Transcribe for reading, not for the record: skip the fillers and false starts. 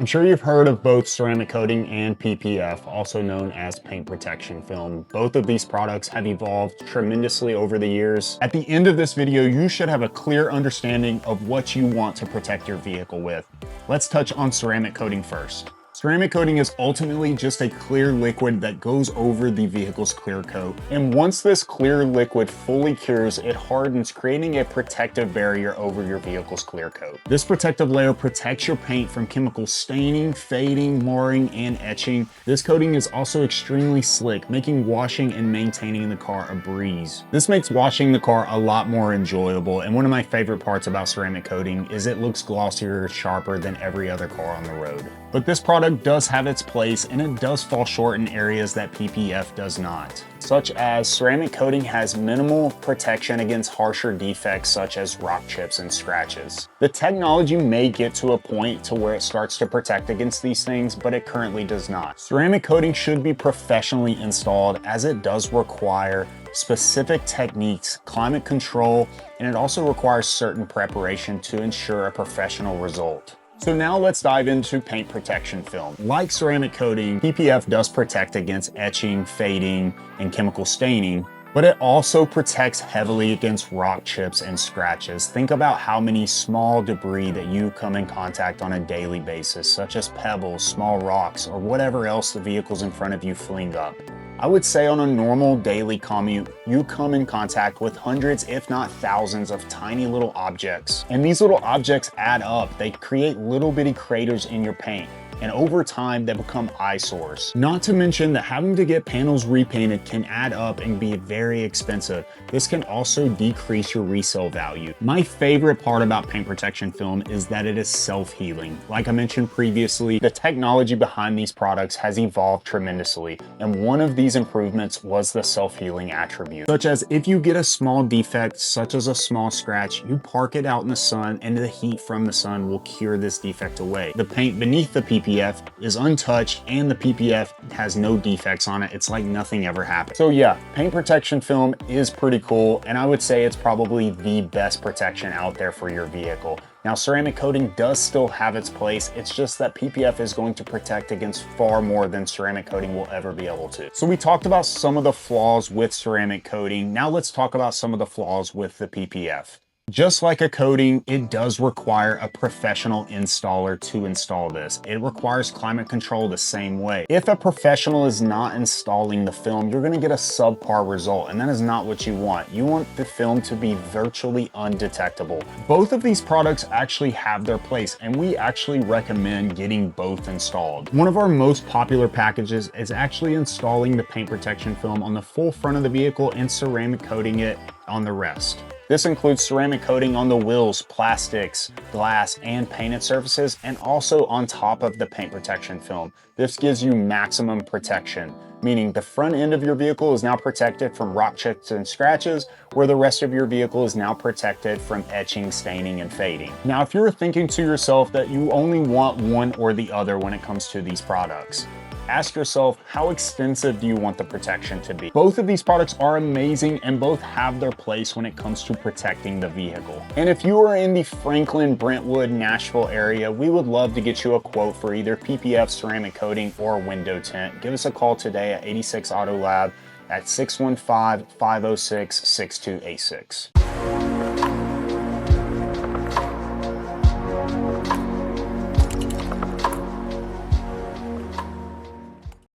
I'm sure you've heard of both ceramic coating and PPF, also known as paint protection film. Both of these products have evolved tremendously over the years. At the end of this video, you should have a clear understanding of what you want to protect your vehicle with. Let's touch on ceramic coating first. Ceramic coating is ultimately just a clear liquid that goes over the vehicle's clear coat. And once this clear liquid fully cures, it hardens, creating a protective barrier over your vehicle's clear coat. This protective layer protects your paint from chemical staining, fading, marring, and etching. This coating is also extremely slick, making washing and maintaining the car a breeze. This makes washing the car a lot more enjoyable, and one of my favorite parts about ceramic coating is it looks glossier, sharper than every other car on the road. But this product does have its place, and it does fall short in areas that PPF does not, such as ceramic coating has minimal protection against harsher defects such as rock chips and scratches. The technology may get to a point to where it starts to protect against these things, but it currently does not. Ceramic coating should be professionally installed, as it does require specific techniques, climate control, and it also requires certain preparation to ensure a professional result. So now let's dive into paint protection film. Like ceramic coating, PPF does protect against etching, fading, and chemical staining, but it also protects heavily against rock chips and scratches. Think about how many small debris that you come in contact on a daily basis, such as pebbles, small rocks, or whatever else the vehicles in front of you fling up. I would say on a normal daily commute, you come in contact with hundreds, if not thousands, of tiny little objects. And these little objects add up. They create little bitty craters in your paint, and over time they become eyesores. Not to mention that having to get panels repainted can add up and be very expensive. This can also decrease your resale value. My favorite part about paint protection film is that it is self-healing. Like I mentioned previously, the technology behind these products has evolved tremendously, and one of these improvements was the self-healing attribute. Such as if you get a small defect, such as a small scratch, you park it out in the sun and the heat from the sun will cure this defect away. The paint beneath the PPF is untouched, and the PPF has no defects on it. It's like nothing ever happened. So yeah, paint protection film is pretty cool, and I would say it's probably the best protection out there for your vehicle. Now, ceramic coating does still have its place. It's just that PPF is going to protect against far more than ceramic coating will ever be able to. So we talked about some of the flaws with ceramic coating. Now let's talk about some of the flaws with the PPF. Just like a coating, it does require a professional installer to install this. It requires climate control the same way. If a professional is not installing the film, you're gonna get a subpar result, and that is not what you want. You want the film to be virtually undetectable. Both of these products actually have their place, and we actually recommend getting both installed. One of our most popular packages is actually installing the paint protection film on the full front of the vehicle and ceramic coating it on the rest. This includes ceramic coating on the wheels, plastics, glass, and painted surfaces, and also on top of the paint protection film. This gives you maximum protection, meaning the front end of your vehicle is now protected from rock chips and scratches, where the rest of your vehicle is now protected from etching, staining, and fading. Now, if you're thinking to yourself that you only want one or the other when it comes to these products, ask yourself, how extensive do you want the protection to be? Both of these products are amazing, and both have their place when it comes to protecting the vehicle. And if you are in the Franklin, Brentwood, Nashville area, we would love to get you a quote for either PPF ceramic coating or window tint. Give us a call today at 86 Auto Lab at 615-506-6286.